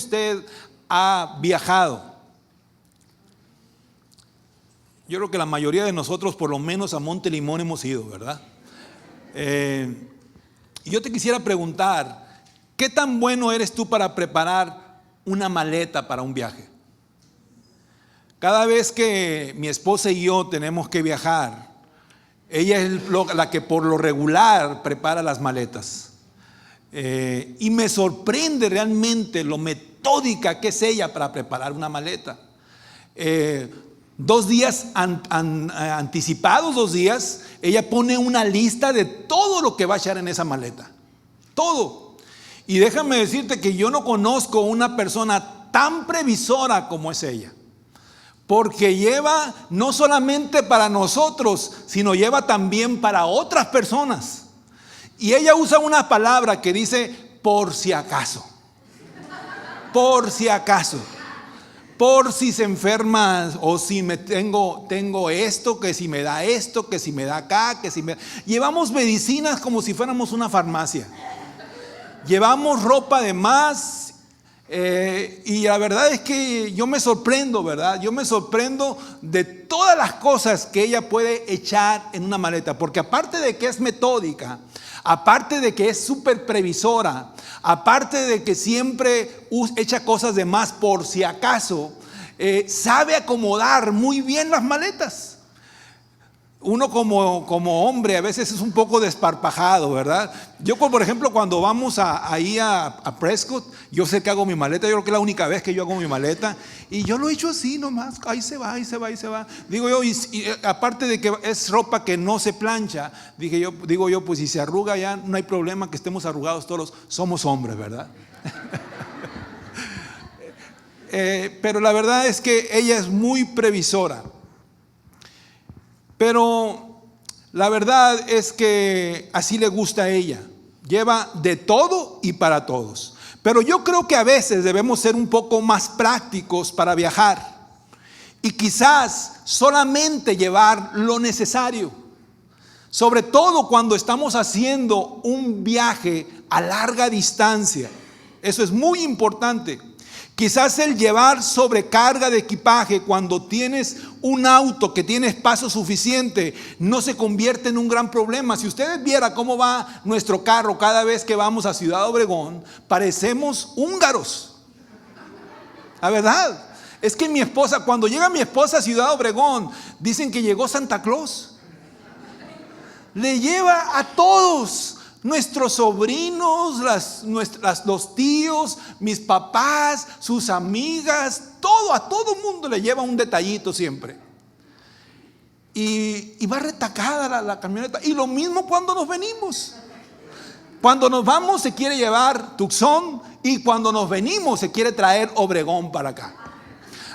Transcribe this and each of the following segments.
usted ha viajado? Yo creo que la mayoría de nosotros por lo menos a Montelimón hemos ido, ¿verdad? Yo te quisiera preguntar, ¿qué tan bueno eres tú para preparar una maleta para un viaje? Cada vez que mi esposa y yo tenemos que viajar, ella es la que por lo regular prepara las maletas. Y me sorprende realmente lo metódica que es ella para preparar una maleta. 2 días anticipados, 2 días, ella pone una lista de todo lo que va a echar en esa maleta. Todo. Y déjame decirte que yo no conozco una persona tan previsora como es ella. Porque lleva no solamente para nosotros, sino lleva también para otras personas. Y ella usa una palabra que dice por si acaso. Por si acaso. Por si se enferma o si tengo esto, que si me da esto, que si me da acá, que si me... Llevamos medicinas como si fuéramos una farmacia. Llevamos ropa de más. Y la verdad es que yo me sorprendo, ¿verdad? Yo me sorprendo de todas las cosas que ella puede echar en una maleta. Porque aparte de que es metódica, aparte de que es súper previsora, aparte de que siempre echa cosas de más por si acaso, sabe acomodar muy bien las maletas. Uno como hombre a veces es un poco desparpajado, ¿verdad? Yo, por ejemplo, cuando vamos ahí a Prescott, yo sé que hago mi maleta. Yo creo que es la única vez que yo hago mi maleta. Y yo lo he hecho así nomás, ahí se va, ahí se va, ahí se va. Digo yo, y aparte de que es ropa que no se plancha, digo yo, pues si se arruga ya no hay problema que estemos arrugados todos, somos hombres, ¿verdad? Pero la verdad es que ella es muy previsora. Pero la verdad es que así le gusta a ella. Lleva de todo y para todos. Pero yo creo que a veces debemos ser un poco más prácticos para viajar. Y quizás solamente llevar lo necesario. Sobre todo cuando estamos haciendo un viaje a larga distancia. Eso es muy importante. Quizás el llevar sobrecarga de equipaje cuando tienes un auto que tiene espacio suficiente no se convierte en un gran problema. Si ustedes vieran cómo va nuestro carro cada vez que vamos a Ciudad Obregón, parecemos húngaros. La verdad es que cuando llega mi esposa a Ciudad Obregón, dicen que llegó Santa Claus. Le lleva a todos. Nuestros sobrinos, los tíos, mis papás, sus amigas, a todo mundo le lleva un detallito siempre. Y va retacada la camioneta. Y lo mismo cuando nos venimos. Cuando nos vamos se quiere llevar Tucson y cuando nos venimos se quiere traer Obregón para acá.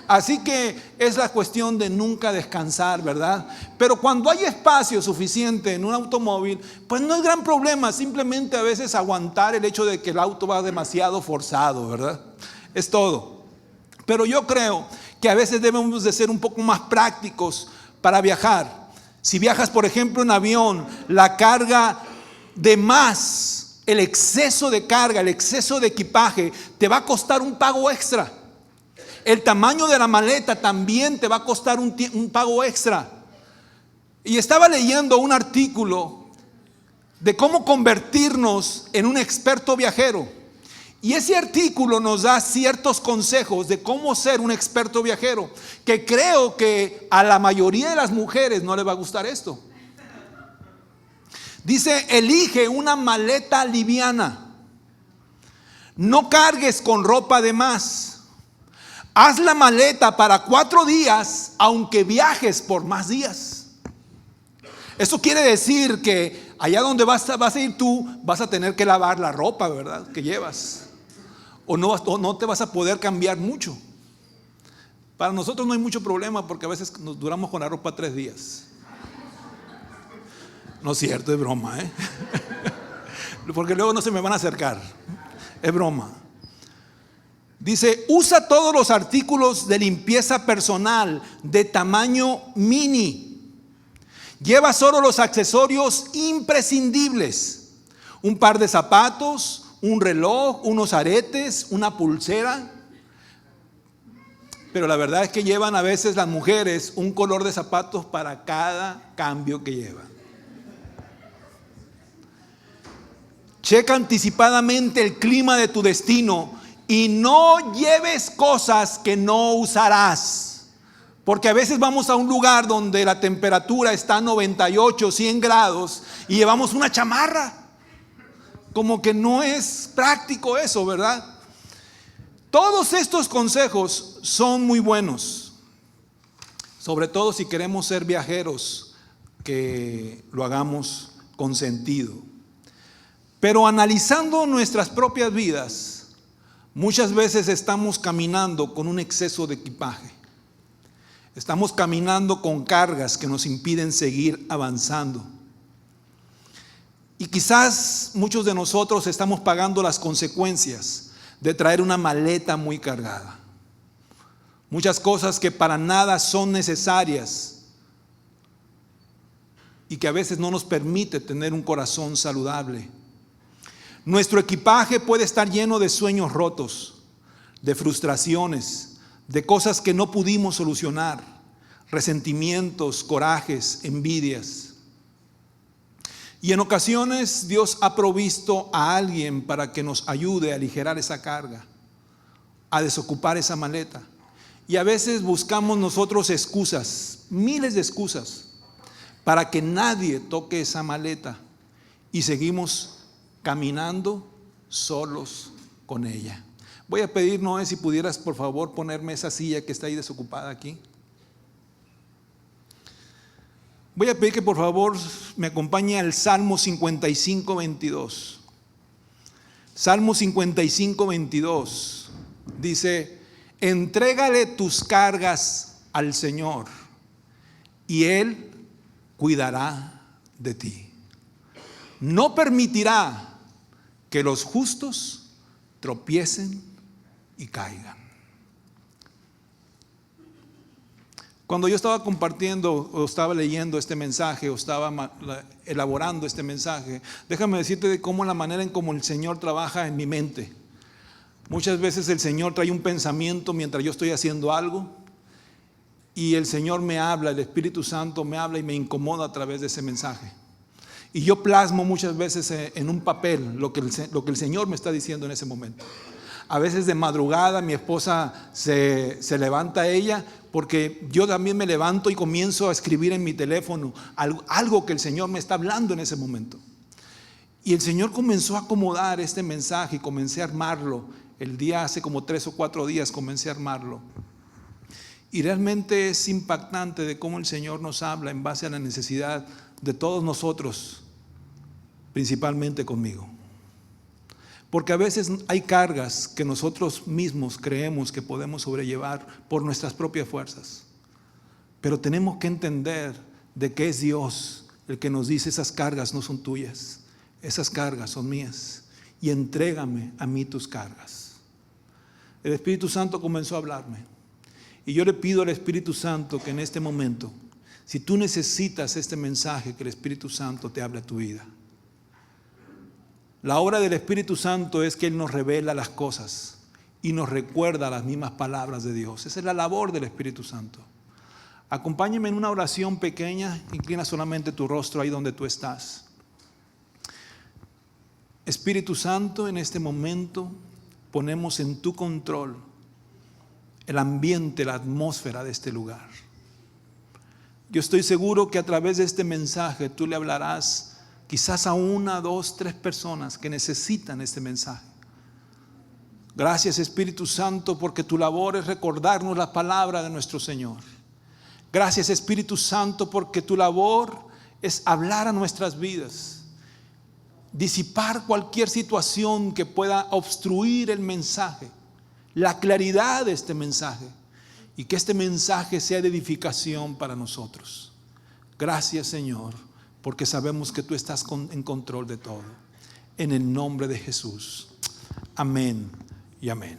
Así que es la cuestión de nunca descansar, ¿verdad? Pero cuando hay espacio suficiente en un automóvil, pues no es gran problema. Simplemente a veces aguantar el hecho de que el auto va demasiado forzado, ¿verdad? Es todo. Pero yo creo que a veces debemos de ser un poco más prácticos para viajar. Si viajas, por ejemplo, en avión, la carga de más, el exceso de carga, el exceso de equipaje, te va a costar un pago extra. El tamaño de la maleta también te va a costar un pago extra. Y estaba leyendo un artículo de cómo convertirnos en un experto viajero. Y ese artículo nos da ciertos consejos de cómo ser un experto viajero, que creo que a la mayoría de las mujeres no les va a gustar esto. Dice, elige una maleta liviana. No cargues con ropa de más. Haz la maleta para 4 días, aunque viajes por más días. Eso quiere decir que allá donde vas a ir tú, vas a tener que lavar la ropa, ¿verdad? Que llevas. O no te vas a poder cambiar mucho. Para nosotros no hay mucho problema porque a veces nos duramos con la ropa 3 días. No es cierto, es broma, ¿eh? Porque luego no se me van a acercar. Es broma. Dice, usa todos los artículos de limpieza personal de tamaño mini. Lleva solo los accesorios imprescindibles. Un par de zapatos, un reloj, unos aretes, una pulsera. Pero la verdad es que llevan a veces las mujeres un color de zapatos para cada cambio que llevan. Checa anticipadamente el clima de tu destino y no lleves cosas que no usarás. Porque a veces vamos a un lugar donde la temperatura está a 98, 100 grados y llevamos una chamarra. Como que no es práctico eso, ¿verdad? Todos estos consejos son muy buenos. Sobre todo si queremos ser viajeros, que lo hagamos con sentido. Pero analizando nuestras propias vidas, muchas veces estamos caminando con un exceso de equipaje. Estamos caminando con cargas que nos impiden seguir avanzando. Y quizás muchos de nosotros estamos pagando las consecuencias de traer una maleta muy cargada. Muchas cosas que para nada son necesarias y que a veces no nos permite tener un corazón saludable. Nuestro equipaje puede estar lleno de sueños rotos, de frustraciones, de cosas que no pudimos solucionar, resentimientos, corajes, envidias. Y en ocasiones Dios ha provisto a alguien para que nos ayude a aligerar esa carga, a desocupar esa maleta. Y a veces buscamos nosotros excusas, miles de excusas, para que nadie toque esa maleta y seguimos caminando solos con ella. Voy a pedir, Noé, si pudieras por favor ponerme esa silla que está ahí desocupada aquí. Voy a pedir que por favor me acompañe al Salmo 55, 22. Salmo 55, 22 dice: entrégale tus cargas al Señor y Él cuidará de ti. No permitirá que los justos tropiecen y caigan. Cuando yo estaba compartiendo o estaba leyendo este mensaje o estaba elaborando este mensaje, déjame decirte de cómo la manera en cómo el Señor trabaja en mi mente. Muchas veces el Señor trae un pensamiento mientras yo estoy haciendo algo y el Señor me habla, el Espíritu Santo me habla y me incomoda a través de ese mensaje. Y yo plasmo muchas veces en un papel lo que el Señor me está diciendo en ese momento. A veces de madrugada mi esposa se levanta ella, porque yo también me levanto y comienzo a escribir en mi teléfono algo que el Señor me está hablando en ese momento. Y el Señor comenzó a acomodar este mensaje y comencé a armarlo. El día hace como 3 o 4 días comencé a armarlo. Y realmente es impactante de cómo el Señor nos habla en base a la necesidad de todos nosotros, principalmente conmigo. Porque a veces hay cargas que nosotros mismos creemos que podemos sobrellevar por nuestras propias fuerzas. Pero tenemos que entender de que es Dios el que nos dice: esas cargas no son tuyas, esas cargas son mías. Y entrégame a mí tus cargas. El Espíritu Santo comenzó a hablarme. Y yo le pido al Espíritu Santo que en este momento, si tú necesitas este mensaje, que el Espíritu Santo te hable a tu vida. La obra del Espíritu Santo es que Él nos revela las cosas y nos recuerda las mismas palabras de Dios. Esa es la labor del Espíritu Santo. Acompáñame en una oración pequeña. Inclina solamente tu rostro ahí donde tú estás. Espíritu Santo, en este momento ponemos en tu control el ambiente, la atmósfera de este lugar. Yo estoy seguro que a través de este mensaje tú le hablarás quizás a 1, 2, 3 personas que necesitan este mensaje. Gracias, Espíritu Santo, porque tu labor es recordarnos la palabra de nuestro Señor. Gracias, Espíritu Santo, porque tu labor es hablar a nuestras vidas, disipar cualquier situación que pueda obstruir el mensaje, la claridad de este mensaje, y que este mensaje sea de edificación para nosotros. Gracias, Señor, porque sabemos que tú estás en control de todo. En el nombre de Jesús. Amén y amén.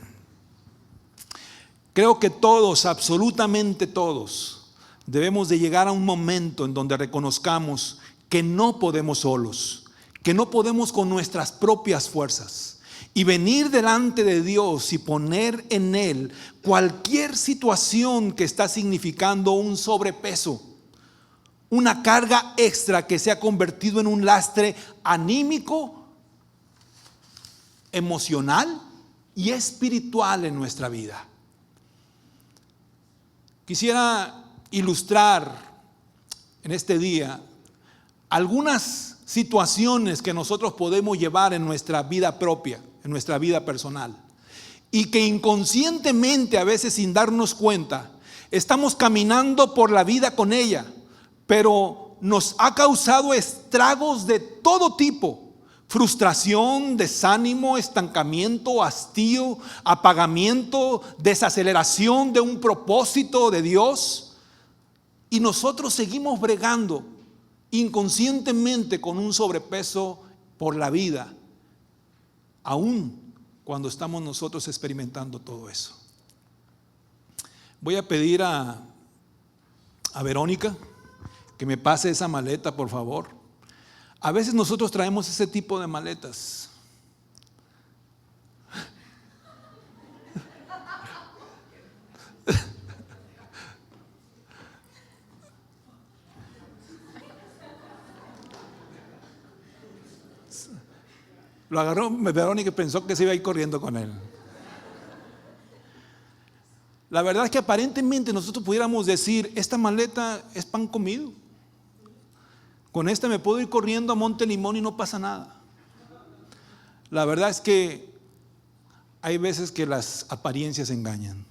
Creo que todos, absolutamente todos, debemos de llegar a un momento en donde reconozcamos que no podemos solos, que no podemos con nuestras propias fuerzas y venir delante de Dios y poner en Él cualquier situación que está significando un sobrepeso, una carga extra que se ha convertido en un lastre anímico, emocional y espiritual en nuestra vida. Quisiera ilustrar en este día algunas situaciones que nosotros podemos llevar en nuestra vida propia, en nuestra vida personal, y que inconscientemente, a veces sin darnos cuenta, estamos caminando por la vida con ella, pero nos ha causado estragos de todo tipo: frustración, desánimo, estancamiento, hastío, apagamiento, desaceleración de un propósito de Dios. Y nosotros seguimos bregando inconscientemente con un sobrepeso por la vida, aún cuando estamos nosotros experimentando todo eso. Voy a pedir a Verónica que me pase esa maleta, por favor. A veces nosotros traemos ese tipo de maletas. Lo agarró Verónica y pensó que se iba a ir corriendo con él. La verdad es que aparentemente nosotros pudiéramos decir: esta maleta es pan comido. Con esta me puedo ir corriendo a Monte Limón y no pasa nada. La verdad es que hay veces que las apariencias engañan.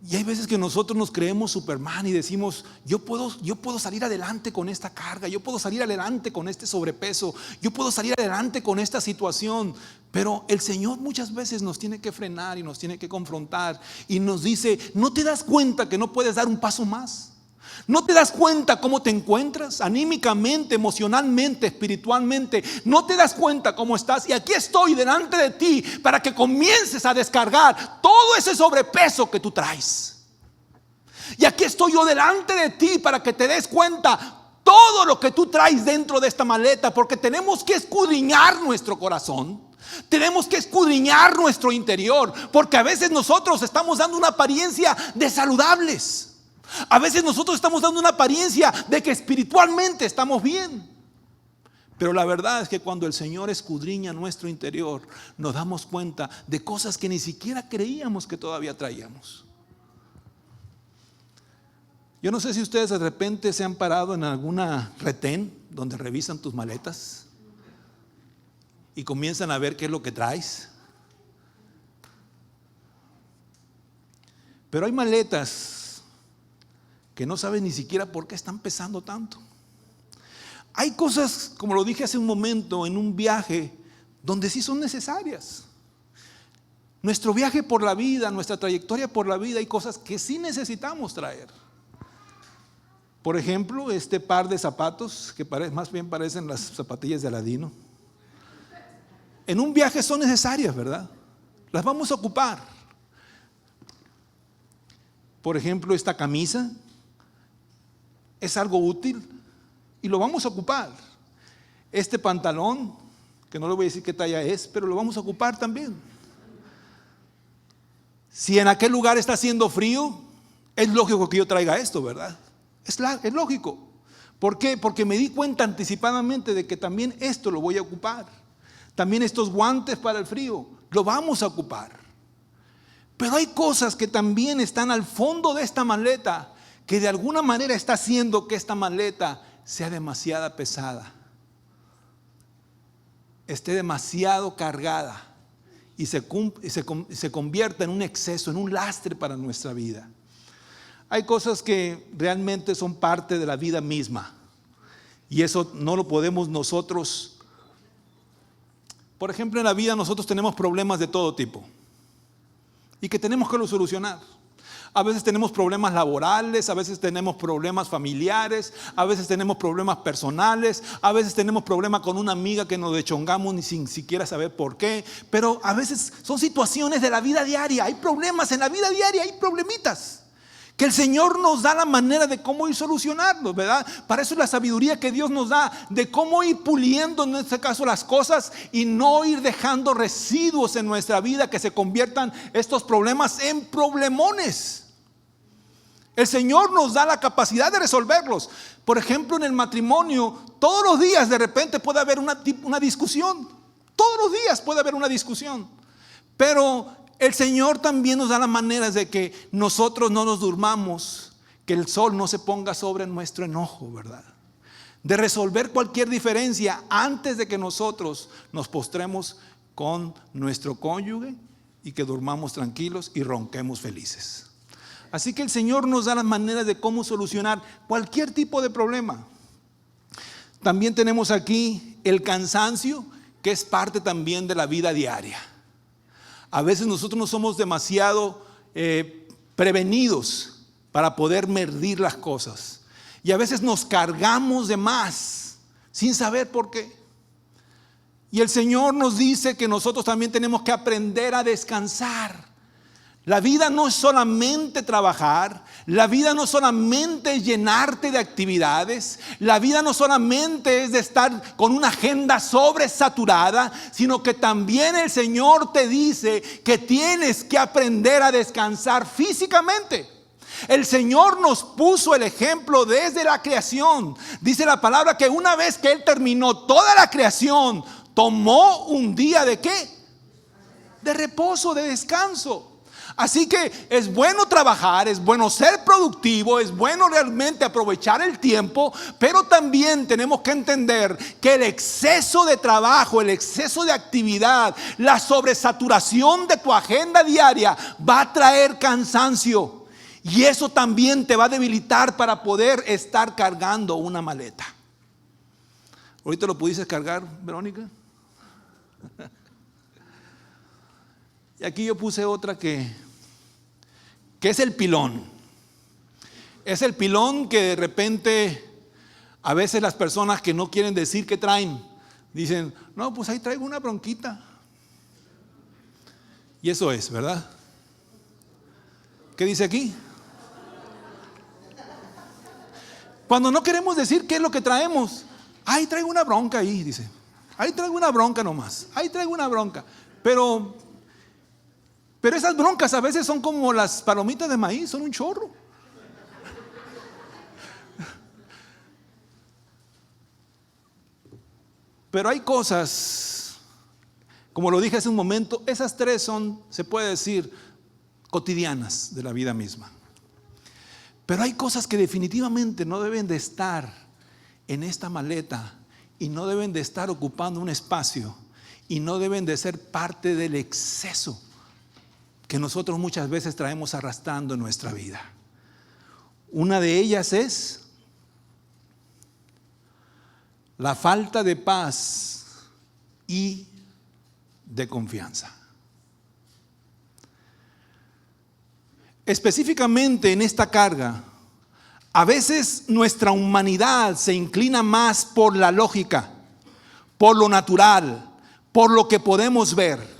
Y hay veces que nosotros nos creemos Superman y decimos: yo puedo salir adelante con esta carga, yo puedo salir adelante con este sobrepeso, yo puedo salir adelante con esta situación. Pero el Señor muchas veces nos tiene que frenar y nos tiene que confrontar y nos dice: ¿no te das cuenta que no puedes dar un paso más? ¿No te das cuenta cómo te encuentras anímicamente, emocionalmente, espiritualmente? ¿No te das cuenta cómo estás? Y aquí estoy delante de ti para que comiences a descargar todo ese sobrepeso que tú traes. Y aquí estoy yo delante de ti para que te des cuenta todo lo que tú traes dentro de esta maleta, porque tenemos que escudriñar nuestro corazón. Tenemos que escudriñar nuestro interior, porque a veces nosotros estamos dando una apariencia de saludables. A veces nosotros estamos dando una apariencia de que espiritualmente estamos bien. Pero la verdad es que cuando el Señor escudriña nuestro interior, nos damos cuenta de cosas que ni siquiera creíamos que todavía traíamos. Yo no sé si ustedes de repente se han parado en alguna retén donde revisan tus maletas y comienzan a ver qué es lo que traes. Pero hay maletas que no sabes ni siquiera por qué están pesando tanto. Hay cosas, como lo dije hace un momento, en un viaje donde sí son necesarias. Nuestro viaje por la vida, nuestra trayectoria por la vida, hay cosas que sí necesitamos traer. Por ejemplo, este par de zapatos que más bien parecen las zapatillas de Aladino. En un viaje son necesarias, ¿verdad? Las vamos a ocupar. Por ejemplo, esta camisa es algo útil y lo vamos a ocupar. Este pantalón, que no le voy a decir qué talla es, pero lo vamos a ocupar también. Si en aquel lugar está haciendo frío, es lógico que yo traiga esto, ¿verdad? Es lógico. ¿Por qué? Porque me di cuenta anticipadamente de que también esto lo voy a ocupar. También estos guantes para el frío, lo vamos a ocupar. Pero hay cosas que también están al fondo de esta maleta, que de alguna manera está haciendo que esta maleta sea demasiado pesada, esté demasiado cargada y se convierta en un exceso, en un lastre para nuestra vida. Hay cosas que realmente son parte de la vida misma y eso no lo podemos nosotros. Por ejemplo, en la vida nosotros tenemos problemas de todo tipo y que tenemos que solucionar. A veces tenemos problemas laborales, a veces tenemos problemas familiares, a veces tenemos problemas personales, a veces tenemos problemas con una amiga que nos deschongamos ni sin siquiera saber por qué. Pero a veces son situaciones de la vida diaria, hay problemas en la vida diaria, hay problemitas Que el Señor nos da la manera de cómo ir solucionando, ¿verdad? Para eso es la sabiduría que Dios nos da, de cómo ir puliendo en este caso las cosas y no ir dejando residuos en nuestra vida que se conviertan estos problemas en problemones. El Señor nos da la capacidad de resolverlos. Por ejemplo, en el matrimonio, todos los días de repente puede haber una discusión. Todos los días puede haber una discusión. Pero el Señor también nos da las maneras de que nosotros no nos durmamos, que el sol no se ponga sobre nuestro enojo, ¿verdad? De resolver cualquier diferencia antes de que nosotros nos postremos con nuestro cónyuge y que durmamos tranquilos y ronquemos felices. Así que el Señor nos da las maneras de cómo solucionar cualquier tipo de problema. También tenemos aquí el cansancio, que es parte también de la vida diaria. A veces nosotros no somos demasiado prevenidos para poder medir las cosas. Y a veces nos cargamos de más sin saber por qué. Y el Señor nos dice que nosotros también tenemos que aprender a descansar. La vida no es solamente trabajar, la vida no solamente es llenarte de actividades, la vida no solamente es de estar con una agenda sobresaturada, sino que también el Señor te dice que tienes que aprender a descansar físicamente. El Señor nos puso el ejemplo desde la creación. Dice la palabra que una vez que Él terminó toda la creación, tomó un día ¿de qué? De reposo, de descanso. Así que es bueno trabajar, es bueno ser productivo, es bueno realmente aprovechar el tiempo, pero también tenemos que entender que el exceso de trabajo, el exceso de actividad, la sobresaturación de tu agenda diaria va a traer cansancio. Y eso también te va a debilitar para poder estar cargando una maleta. ¿Ahorita lo pudiste cargar, Verónica? Y aquí yo puse otra que es el pilón. Es el pilón que de repente a veces las personas que no quieren decir que traen, dicen, no, pues ahí traigo una bronquita. Y eso es, ¿verdad? ¿Qué dice aquí? Cuando no queremos decir qué es lo que traemos, ahí traigo una bronca ahí, dice. Ahí traigo una bronca nomás, ahí traigo una bronca. Pero esas broncas a veces son como las palomitas de maíz, son un chorro. Pero hay cosas, como lo dije hace un momento, esas tres son, se puede decir, cotidianas de la vida misma. Pero hay cosas que definitivamente no deben de estar en esta maleta y no deben de estar ocupando un espacio y no deben de ser parte del exceso que nosotros muchas veces traemos arrastrando en nuestra vida. Una de ellas es la falta de paz y de confianza. Específicamente en esta carga, a veces nuestra humanidad se inclina más por la lógica, por lo natural, por lo que podemos ver.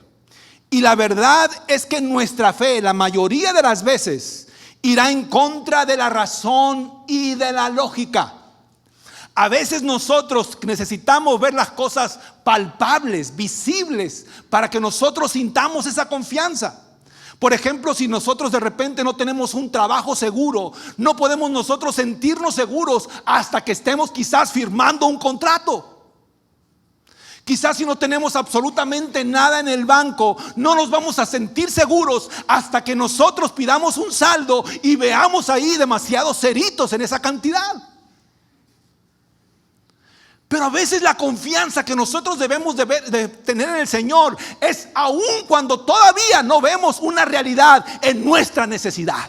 Y la verdad es que nuestra fe, la mayoría de las veces, irá en contra de la razón y de la lógica. A veces nosotros necesitamos ver las cosas palpables, visibles, para que nosotros sintamos esa confianza. Por ejemplo, si nosotros de repente no tenemos un trabajo seguro, no podemos nosotros sentirnos seguros hasta que estemos quizás firmando un contrato. Quizás si no tenemos absolutamente nada en el banco, no nos vamos a sentir seguros hasta que nosotros pidamos un saldo y veamos ahí demasiados ceritos en esa cantidad. Pero a veces la confianza que nosotros debemos de tener en el Señor es aún cuando todavía no vemos una realidad en nuestra necesidad.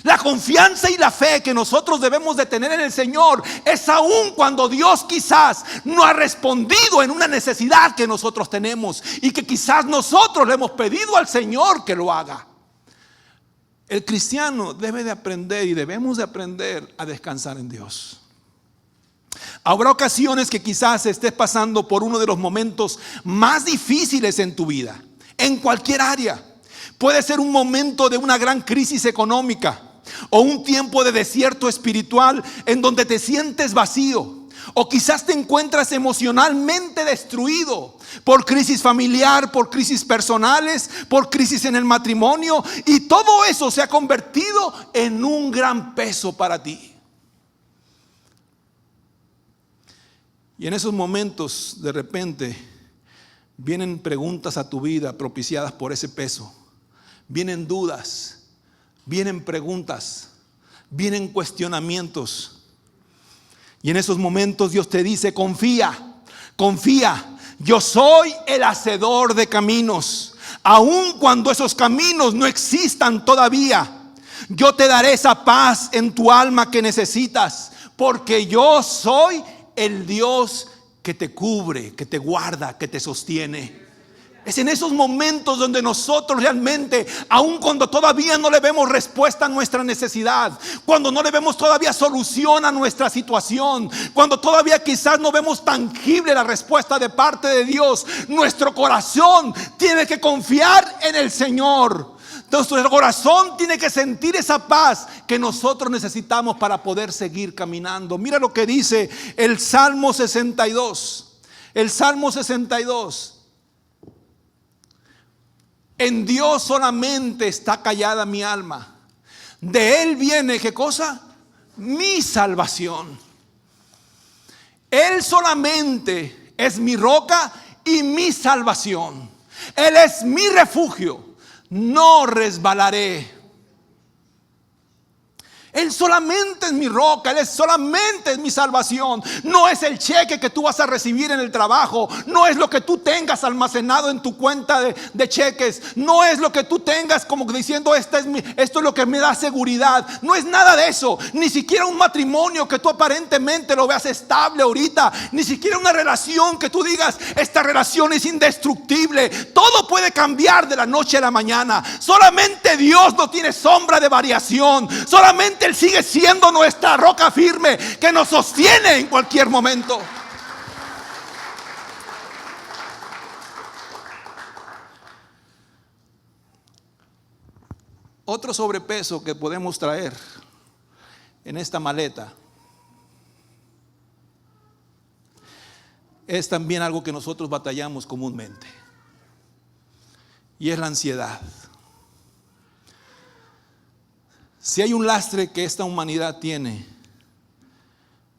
La confianza y la fe que nosotros debemos de tener en el Señor es aún cuando Dios quizás no ha respondido en una necesidad que nosotros tenemos y que quizás nosotros le hemos pedido al Señor que lo haga. El cristiano debe de aprender y debemos de aprender a descansar en Dios. Habrá ocasiones que quizás estés pasando por uno de los momentos más difíciles en tu vida, en cualquier área. Puede ser un momento de una gran crisis económica. o un tiempo de desierto espiritual en donde te sientes vacío, o quizás te encuentras emocionalmente destruido por crisis familiar, por crisis personales, por crisis en el matrimonio, y todo eso se ha convertido en un gran peso para ti. Y en esos momentos, de repente, vienen preguntas a tu vida propiciadas por ese peso. Vienen dudas, vienen preguntas, vienen cuestionamientos. Y en esos momentos Dios te dice: confía, confía. Yo soy el hacedor de caminos. Aun cuando esos caminos no existan todavía, yo te daré esa paz en tu alma que necesitas, porque yo soy el Dios que te cubre, que te guarda, que te sostiene. Es en esos momentos donde nosotros realmente, aun cuando todavía no le vemos respuesta a nuestra necesidad, cuando no le vemos todavía solución a nuestra situación, cuando todavía quizás no vemos tangible la respuesta de parte de Dios, nuestro corazón tiene que confiar en el Señor. Nuestro corazón tiene que sentir esa paz que nosotros necesitamos para poder seguir caminando. Mira lo que dice el Salmo 62. El Salmo 62. En Dios solamente está callada mi alma. De Él viene, ¿qué cosa? Mi salvación. Él solamente es mi roca y mi salvación. Él es mi refugio. No resbalaré. Él solamente es mi roca, Él solamente es mi salvación. No es el cheque que tú vas a recibir en el trabajo, no es lo que tú tengas almacenado en tu cuenta de cheques, no es lo que tú tengas como diciendo esto es lo que me da seguridad. No es nada de eso, ni siquiera un matrimonio que tú aparentemente lo veas estable ahorita, ni siquiera una relación que tú digas esta relación es indestructible. Todo puede cambiar de la noche a la mañana. Solamente Dios no tiene sombra de variación. Solamente Él sigue siendo nuestra roca firme que nos sostiene en cualquier momento. Otro sobrepeso que podemos traer en esta maleta es también algo que nosotros batallamos comúnmente, y es la ansiedad. Si hay un lastre que esta humanidad tiene,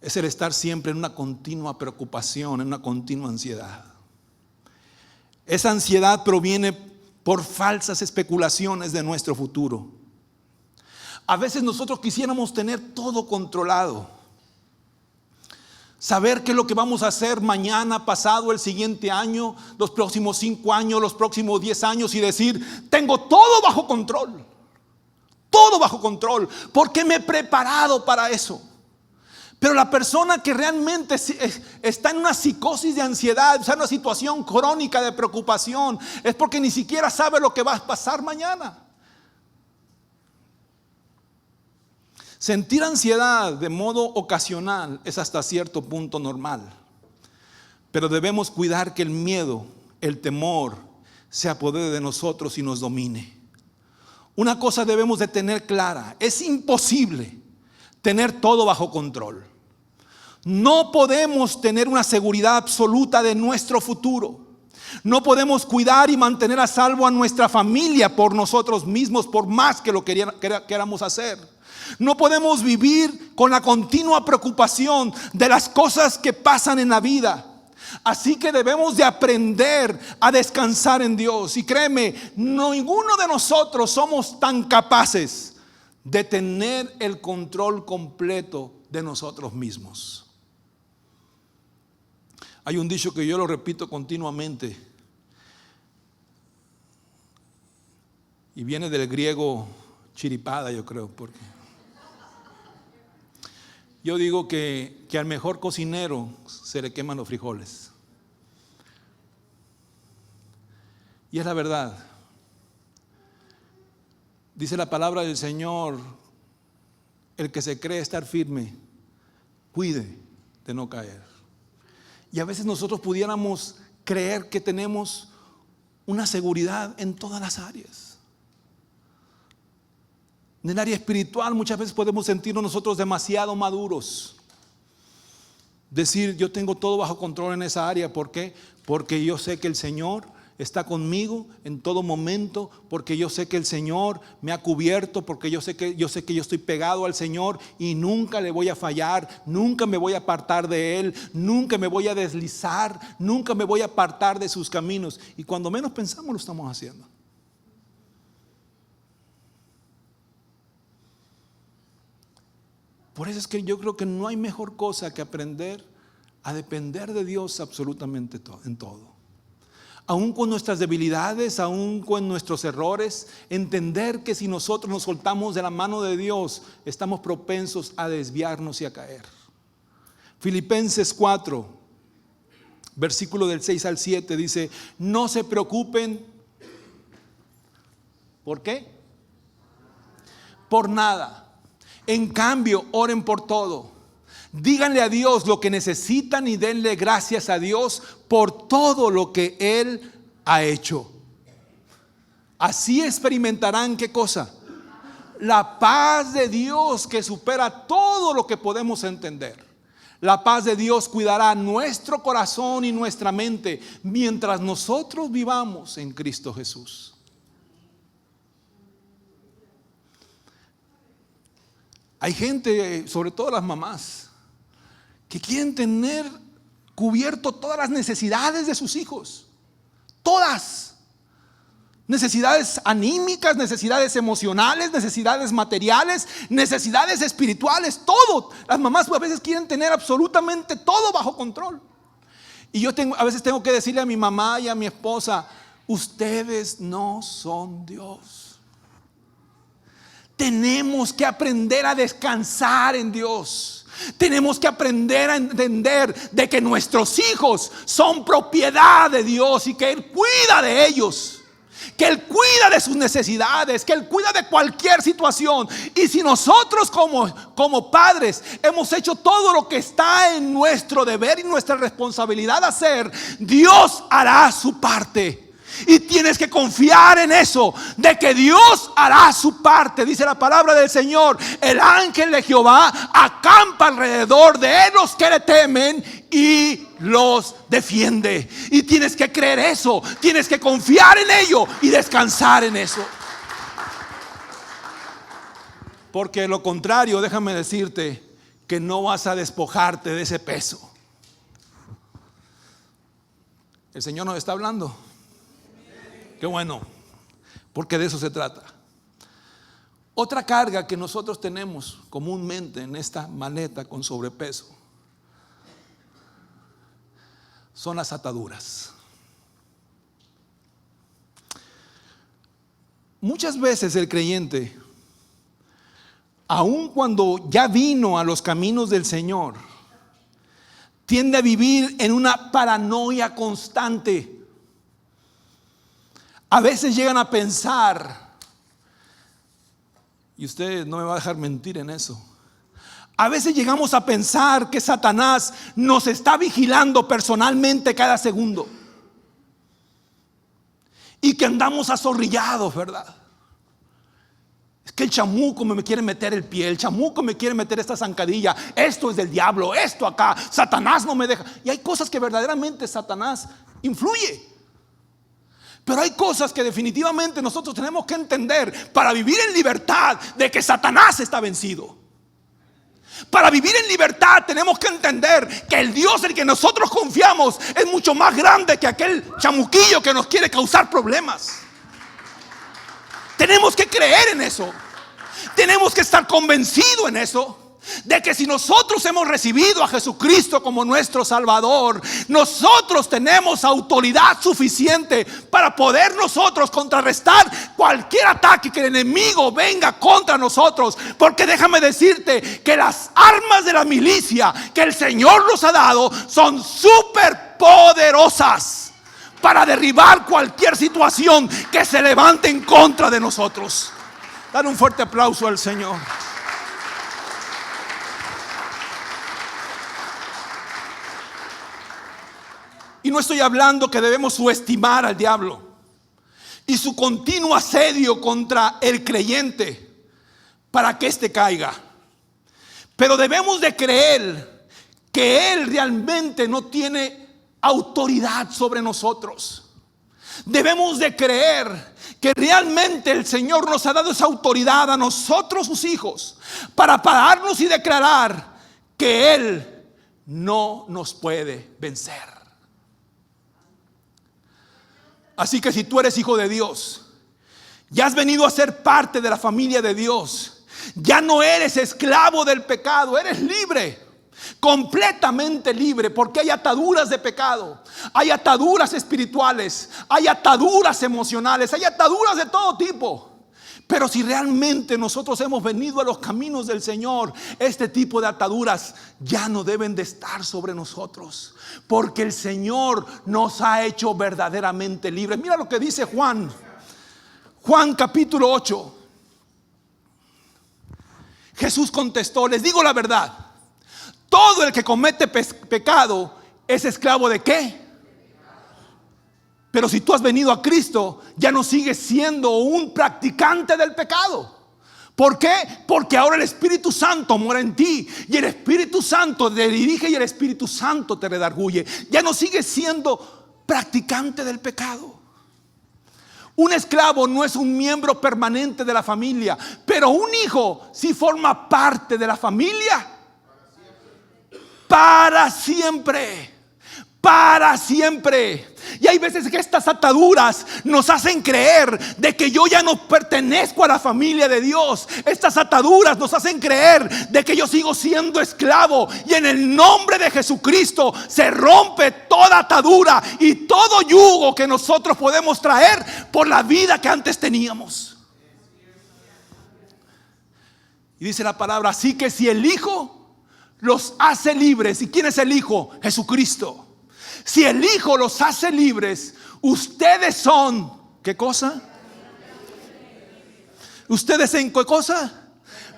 es el estar siempre en una continua preocupación, en una continua ansiedad. Esa ansiedad proviene por falsas especulaciones de nuestro futuro. A veces nosotros quisiéramos tener todo controlado, saber qué es lo que vamos a hacer mañana, pasado, el siguiente año, los próximos 5 años, los próximos 10 años, y decir: tengo todo bajo control. Todo bajo control, porque me he preparado para eso. Pero la persona que realmente está en una psicosis de ansiedad, está en una situación crónica de preocupación, es porque ni siquiera sabe lo que va a pasar mañana. Sentir ansiedad de modo ocasional es hasta cierto punto normal, pero debemos cuidar que el miedo, el temor, se apodere de nosotros y nos domine. Una cosa debemos de tener clara: es imposible tener todo bajo control. No podemos tener una seguridad absoluta de nuestro futuro. No podemos cuidar y mantener a salvo a nuestra familia por nosotros mismos, por más que lo queramos hacer. No podemos vivir con la continua preocupación de las cosas que pasan en la vida. Así que debemos de aprender a descansar en Dios. Y créeme, ninguno de nosotros somos tan capaces de tener el control completo de nosotros mismos. Hay un dicho que yo lo repito continuamente, y viene del griego chiripada, yo creo, porque yo digo que al mejor cocinero se le queman los frijoles. Y es la verdad. Dice la palabra del Señor: el que se cree estar firme, cuide de no caer. Y a veces nosotros pudiéramos creer que tenemos una seguridad en todas las áreas. En el área espiritual muchas veces podemos sentirnos nosotros demasiado maduros. Decir, yo tengo todo bajo control en esa área. ¿Por qué? Porque yo sé que el Señor está conmigo en todo momento, porque yo sé que el Señor me ha cubierto, porque yo sé que yo estoy pegado al Señor y nunca le voy a fallar, nunca me voy a apartar de Él, nunca me voy a deslizar, nunca me voy a apartar de sus caminos. Y cuando menos pensamos lo estamos haciendo. Por eso es que yo creo que no hay mejor cosa que aprender a depender de Dios absolutamente en todo. Aún con nuestras debilidades, aún con nuestros errores, entender que si nosotros nos soltamos de la mano de Dios, estamos propensos a desviarnos y a caer. Filipenses 4, versículo del 6 al 7 dice, no se preocupen. ¿Por qué? Por nada. En cambio, oren por todo. Díganle a Dios lo que necesitan y denle gracias a Dios por todo lo que Él ha hecho. Así experimentarán, ¿qué cosa? La paz de Dios que supera todo lo que podemos entender. La paz de Dios cuidará nuestro corazón y nuestra mente mientras nosotros vivamos en Cristo Jesús. Hay gente, sobre todo las mamás, que quieren tener cubierto todas las necesidades de sus hijos. Todas. Necesidades anímicas, necesidades emocionales, necesidades materiales, necesidades espirituales, todo. Las mamás a veces quieren tener absolutamente todo bajo control. Y yo a veces tengo que decirle a mi mamá y a mi esposa, ustedes no son Dios. Tenemos que aprender a descansar en Dios. Tenemos que aprender a entender de que nuestros hijos son propiedad de Dios y que Él cuida de ellos, que Él cuida de sus necesidades, que Él cuida de cualquier situación. Y si nosotros como padres hemos hecho todo lo que está en nuestro deber y nuestra responsabilidad hacer, Dios hará su parte. Y tienes que confiar en eso, de que Dios hará su parte. Dice la palabra del Señor, el ángel de Jehová acampa alrededor de los que le temen y los defiende. Y tienes que creer eso, tienes que confiar en ello y descansar en eso. Porque de lo contrario, déjame decirte que no vas a despojarte de ese peso. El Señor nos está hablando. Qué bueno, porque de eso se trata. Otra carga que nosotros tenemos comúnmente en esta maleta con sobrepeso son las ataduras. Muchas veces el creyente, aun cuando ya vino a los caminos del Señor, tiende a vivir en una paranoia constante. A veces llegan a pensar, y usted no me va a dejar mentir en eso, a veces llegamos a pensar que Satanás nos está vigilando personalmente cada segundo y que andamos azorrillados, ¿verdad? Es que el chamuco me quiere meter el pie, el chamuco me quiere meter esta zancadilla, esto es del diablo, esto acá, Satanás no me deja. Y hay cosas que verdaderamente Satanás influye. Pero hay cosas que definitivamente nosotros tenemos que entender para vivir en libertad de que Satanás está vencido. Para vivir en libertad tenemos que entender que el Dios en el que nosotros confiamos es mucho más grande que aquel chamuquillo que nos quiere causar problemas. Tenemos que creer en eso. Tenemos que estar convencidos en eso. De que si nosotros hemos recibido a Jesucristo como nuestro Salvador, nosotros tenemos autoridad suficiente para poder nosotros contrarrestar cualquier ataque que el enemigo venga contra nosotros. Porque déjame decirte que las armas de la milicia que el Señor nos ha dado son súper poderosas para derribar cualquier situación que se levante en contra de nosotros. Dar un fuerte aplauso al Señor. Y no estoy hablando que debemos subestimar al diablo y su continuo asedio contra el creyente. para que éste caiga. Pero debemos de creer que Él realmente no tiene autoridad sobre nosotros. Debemos de creer que realmente el Señor nos ha dado esa autoridad a nosotros, sus hijos, para pararnos y declarar que Él no nos puede vencer. Así que si tú eres hijo de Dios, ya has venido a ser parte de la familia de Dios, ya no eres esclavo del pecado, eres libre, completamente libre, porque hay ataduras de pecado, hay ataduras espirituales, hay ataduras emocionales, hay ataduras de todo tipo. Pero si realmente nosotros hemos venido a los caminos del Señor, este tipo de ataduras ya no deben de estar sobre nosotros, porque el Señor nos ha hecho verdaderamente libres. Mira lo que dice Juan capítulo 8. Jesús contestó: les digo la verdad, todo el que comete pecado es esclavo ¿de qué? Pero si tú has venido a Cristo, ya no sigues siendo un practicante del pecado. ¿Por qué? Porque ahora el Espíritu Santo mora en ti, y el Espíritu Santo te dirige y el Espíritu Santo te redarguye. Ya no sigues siendo practicante del pecado. Un esclavo no es un miembro permanente de la familia, pero un hijo sí forma parte de la familia para siempre. Para siempre. Y hay veces que estas ataduras nos hacen creer de que yo ya no pertenezco a la familia de Dios. Estas ataduras nos hacen creer de que yo sigo siendo esclavo. Y en el nombre de Jesucristo se rompe toda atadura y todo yugo que nosotros podemos traer por la vida que antes teníamos. Y dice la palabra: así que si el Hijo los hace libres. ¿Y quién es el Hijo? Jesucristo. Si el Hijo los hace libres, ustedes son, ¿qué cosa? ¿Ustedes en qué cosa?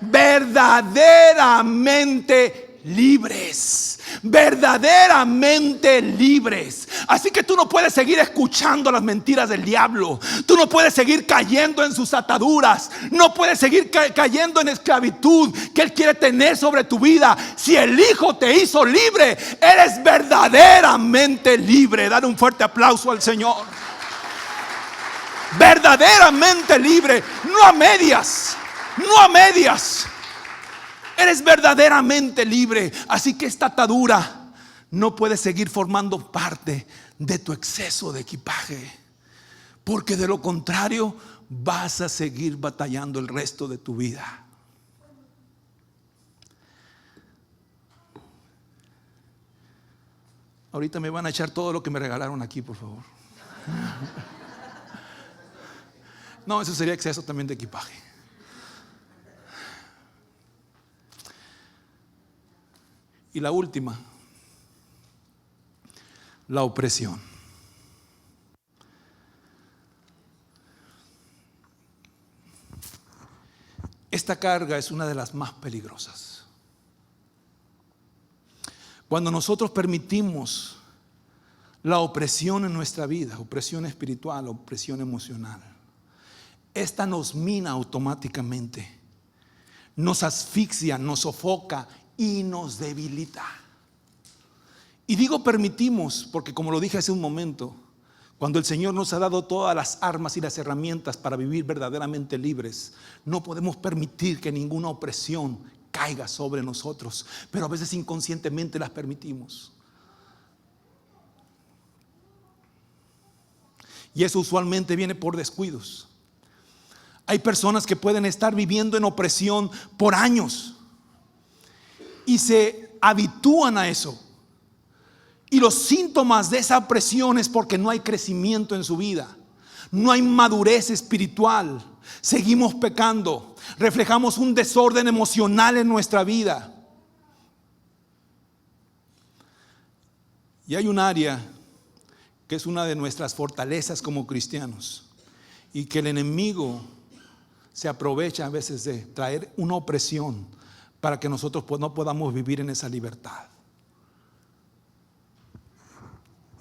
Verdaderamente libres. Verdaderamente libres. Así que tú no puedes seguir escuchando las mentiras del diablo. Tú no puedes seguir cayendo en sus ataduras. No puedes seguir cayendo en esclavitud que Él quiere tener sobre tu vida. Si el Hijo te hizo libre, eres verdaderamente libre. Dale un fuerte aplauso al Señor. Verdaderamente libre. No a medias. No a medias. Eres verdaderamente libre. Así que esta atadura no puede seguir formando parte de tu exceso de equipaje, porque de lo contrario vas a seguir batallando el resto de tu vida. Ahorita me van a echar todo lo que me regalaron aquí, por favor. No, eso sería exceso también de equipaje. Y la última, la opresión. Esta carga es una de las más peligrosas. Cuando nosotros permitimos la opresión en nuestra vida, opresión espiritual, opresión emocional, esta nos mina automáticamente, nos asfixia, nos sofoca y nos debilita. Y digo permitimos porque, como lo dije hace un momento, cuando el Señor nos ha dado todas las armas y las herramientas para vivir verdaderamente libres, no podemos permitir que ninguna opresión caiga sobre nosotros, pero a veces inconscientemente las permitimos. Y eso usualmente viene por descuidos. Hay personas que pueden estar viviendo en opresión por años y se habitúan a eso. Y los síntomas de esa opresión es porque no hay crecimiento en su vida, no hay madurez espiritual, seguimos pecando, reflejamos un desorden emocional en nuestra vida. Y hay un área que es una de nuestras fortalezas como cristianos y que el enemigo se aprovecha a veces de traer una opresión para que nosotros no podamos vivir en esa libertad.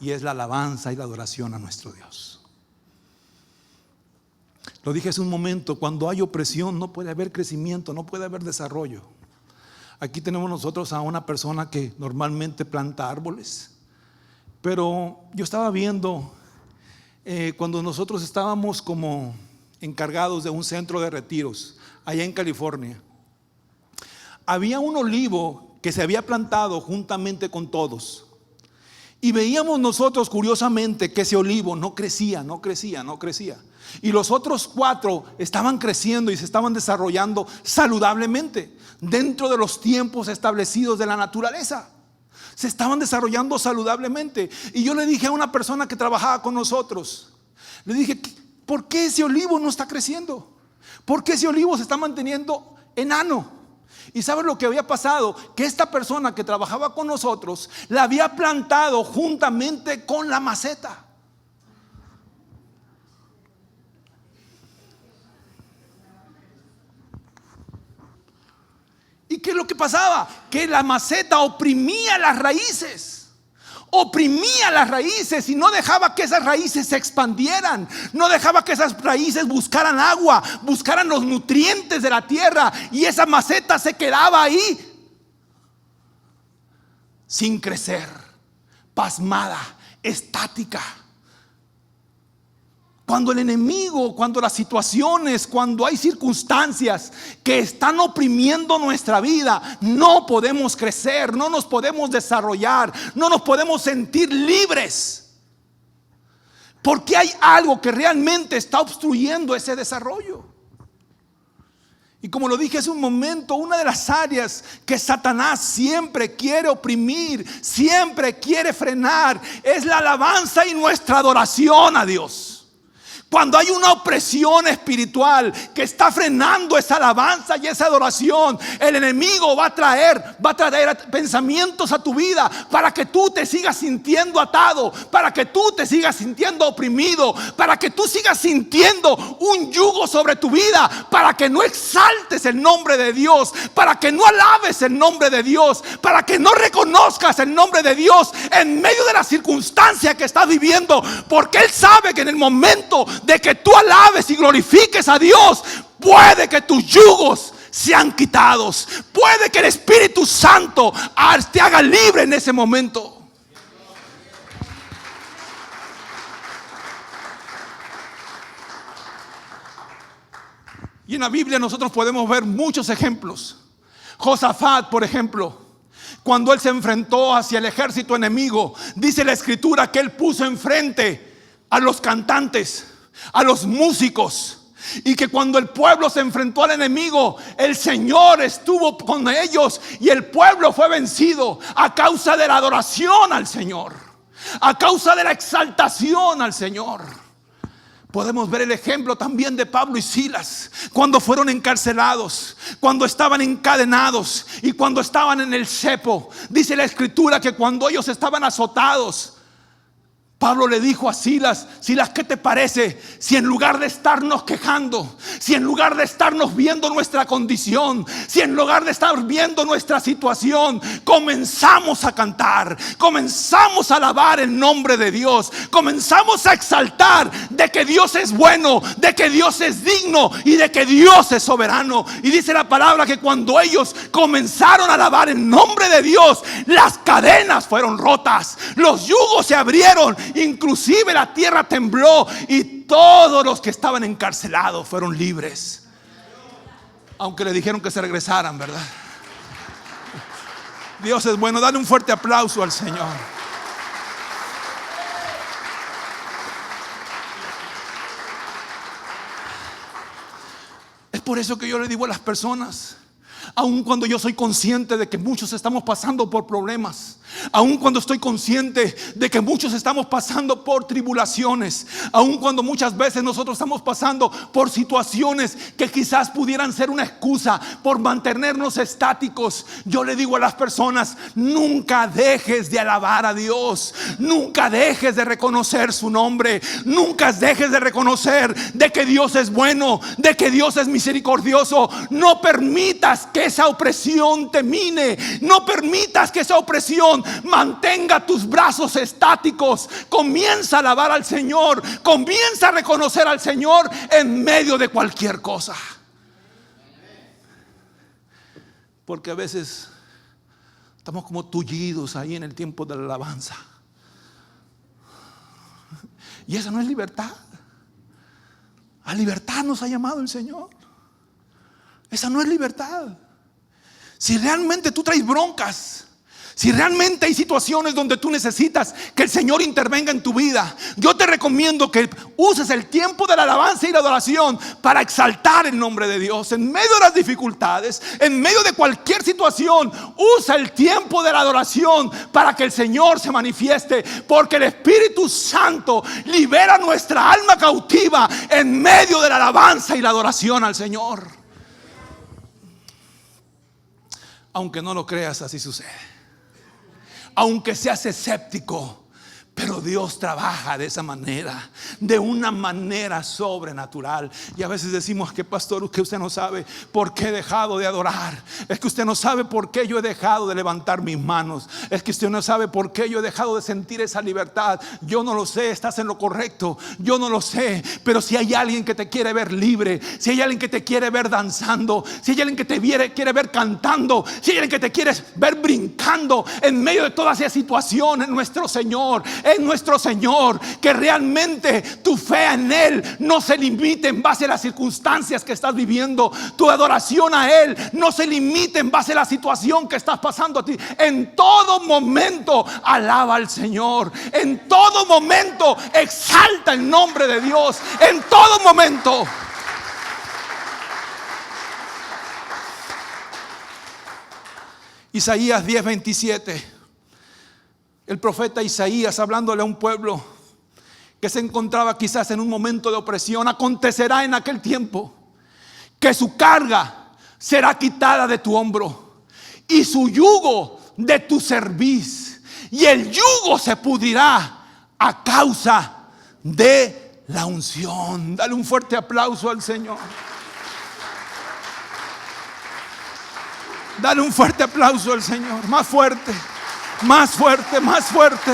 Y es la alabanza y la adoración a nuestro Dios. Lo dije hace un momento, cuando hay opresión no puede haber crecimiento, no puede haber desarrollo. Aquí tenemos nosotros a una persona que normalmente planta árboles, pero yo estaba viendo cuando nosotros estábamos como encargados de un centro de retiros allá en California, había un olivo que se había plantado juntamente con todos. Y veíamos nosotros curiosamente que ese olivo no crecía. Y los otros 4 estaban creciendo y se estaban desarrollando saludablemente dentro de los tiempos establecidos de la naturaleza. Se estaban desarrollando saludablemente. Y yo le dije a una persona que trabajaba con nosotros, le dije, ¿por qué ese olivo no está creciendo? ¿Por qué ese olivo se está manteniendo enano? ¿Y sabes lo que había pasado? Que esta persona que trabajaba con nosotros la había plantado juntamente con la maceta. ¿Y qué es lo que pasaba? Que la maceta oprimía las raíces. Oprimía las raíces y no dejaba que esas raíces se expandieran. No dejaba que esas raíces buscaran agua, buscaran los nutrientes de la tierra. Y esa maceta se quedaba ahí sin crecer, pasmada, estática. Cuando el enemigo, cuando las situaciones, cuando hay circunstancias que están oprimiendo nuestra vida, no podemos crecer, no nos podemos desarrollar, no nos podemos sentir libres. Porque hay algo que realmente está obstruyendo ese desarrollo. Y como lo dije hace un momento, una de las áreas que Satanás siempre quiere oprimir, siempre quiere frenar, es la alabanza y nuestra adoración a Dios. Cuando hay una opresión espiritual que está frenando esa alabanza y esa adoración, el enemigo va a traer pensamientos a tu vida para que tú te sigas sintiendo atado, para que tú te sigas sintiendo oprimido, para que tú sigas sintiendo un yugo sobre tu vida, para que no exaltes el nombre de Dios, para que no alabes el nombre de Dios, para que no reconozcas el nombre de Dios en medio de la circunstancia que estás viviendo, porque Él sabe que en el momento de que tú alabes y glorifiques a Dios, puede que tus yugos sean quitados, puede que el Espíritu Santo te haga libre en ese momento. Y en la Biblia nosotros podemos ver muchos ejemplos. Josafat, por ejemplo, cuando él se enfrentó hacia el ejército enemigo, dice la escritura que él puso enfrente a los cantantes, a los músicos, y que cuando el pueblo se enfrentó al enemigo, el Señor estuvo con ellos y el pueblo fue vencido a causa de la adoración al Señor, a causa de la exaltación al Señor. Podemos ver el ejemplo también de Pablo y Silas cuando fueron encarcelados, cuando estaban encadenados y cuando estaban en el cepo. Dice la escritura que cuando ellos estaban azotados, Pablo le dijo a Silas, Silas, ¿qué te parece si en lugar de estarnos quejando, si en lugar de estarnos viendo nuestra condición, si en lugar de estar viendo nuestra situación, comenzamos a cantar, comenzamos a alabar el nombre de Dios, comenzamos a exaltar de que Dios es bueno, de que Dios es digno y de que Dios es soberano? Y dice la palabra que cuando ellos comenzaron a alabar el nombre de Dios, las cadenas fueron rotas, los yugos se abrieron, inclusive la tierra tembló y todos los que estaban encarcelados fueron libres, aunque le dijeron que se regresaran, ¿verdad? Dios es bueno. Dale un fuerte aplauso al Señor. Es por eso que yo le digo a las personas, aun cuando yo soy consciente de que muchos estamos pasando por problemas, aun cuando estoy consciente de que muchos estamos pasando por tribulaciones, aun cuando muchas veces nosotros estamos pasando por situaciones que quizás pudieran ser una excusa por mantenernos estáticos, yo le digo a las personas, nunca dejes de alabar a Dios, nunca dejes de reconocer su nombre, nunca dejes de reconocer de que Dios es bueno, de que Dios es misericordioso. No permitas que esa opresión te mine, no permitas que esa opresión mantenga tus brazos estáticos. Comienza a alabar al Señor. Comienza a reconocer al Señor en medio de cualquier cosa. Porque a veces estamos como tullidos ahí en el tiempo de la alabanza. Y esa no es libertad. A libertad nos ha llamado el Señor. Esa no es libertad. Si realmente tú traes broncas, si realmente hay situaciones donde tú necesitas que el Señor intervenga en tu vida, yo te recomiendo que uses el tiempo de la alabanza y la adoración para exaltar el nombre de Dios. En medio de las dificultades, en medio de cualquier situación, usa el tiempo de la adoración para que el Señor se manifieste. Porque el Espíritu Santo libera nuestra alma cautiva en medio de la alabanza y la adoración al Señor. Aunque no lo creas, así sucede. Aunque seas escéptico, pero Dios trabaja de esa manera, de una manera sobrenatural. Y a veces decimos que pastor, que usted no sabe por qué he dejado de adorar. Es que usted no sabe por qué yo he dejado de levantar mis manos. Es que usted no sabe por qué yo he dejado de sentir esa libertad. Yo no lo sé, estás en lo correcto. Yo no lo sé, pero si hay alguien que te quiere ver libre, si hay alguien que te quiere ver danzando, si hay alguien que te quiere ver cantando, si hay alguien que te quiere ver brincando en medio de toda esa situación, en nuestro Señor, que realmente tu fe en Él no se limite en base a las circunstancias que estás viviendo. Tu adoración a Él no se limite en base a la situación que estás pasando a ti. En todo momento alaba al Señor. En todo momento exalta el nombre de Dios. En todo momento. Isaías 10:27. El profeta Isaías, hablándole a un pueblo que se encontraba quizás en un momento de opresión: acontecerá en aquel tiempo que su carga será quitada de tu hombro y su yugo de tu cerviz, y el yugo se pudrirá a causa de la unción. Dale un fuerte aplauso al Señor. Dale un fuerte aplauso al Señor. Más fuerte. Más fuerte, más fuerte,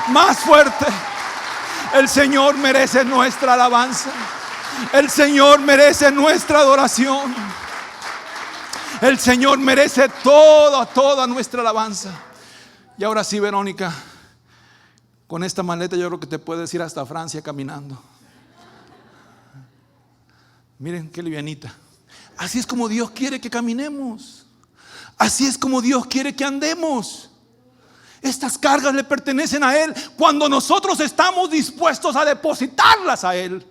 más fuerte. El Señor merece nuestra alabanza. El Señor merece nuestra adoración. El Señor merece toda nuestra alabanza. Y ahora sí, Verónica, con esta maleta yo creo que te puedes ir hasta Francia caminando. Miren qué livianita. Así es como Dios quiere que caminemos. Así es como Dios quiere que andemos. Estas cargas le pertenecen a Él cuando nosotros estamos dispuestos a depositarlas a Él.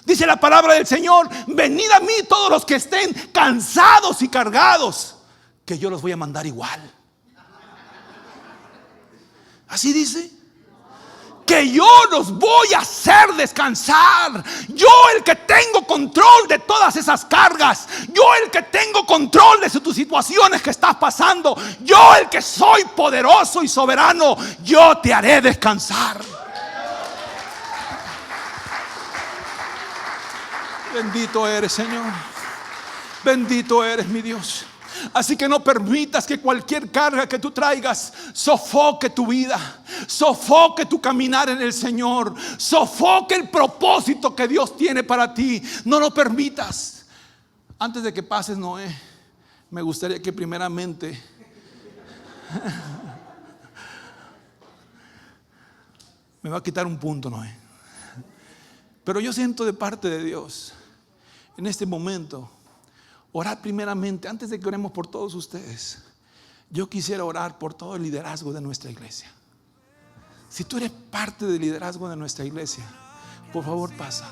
Dice la palabra del Señor: venid a mí todos los que estén cansados y cargados, que yo los voy a mandar igual. Así dice. Que yo los voy a hacer descansar. Yo, el que tengo control de todas esas cargas. Yo, el que tengo control de tus situaciones que estás pasando. Yo, el que soy poderoso y soberano. Yo te haré descansar. Bendito eres, Señor. Bendito eres, mi Dios. Así que no permitas que cualquier carga que tú traigas sofoque tu vida, sofoque tu caminar en el Señor, sofoque el propósito que Dios tiene para ti. No lo permitas. Antes de que pases, Noé, me gustaría que primeramente me va a quitar un punto, Noé. Pero yo siento de parte de Dios en este momento orar primeramente, antes de que oremos por todos ustedes. Yo quisiera orar por todo el liderazgo de nuestra iglesia. Si tú eres parte del liderazgo de nuestra iglesia, por favor pasa.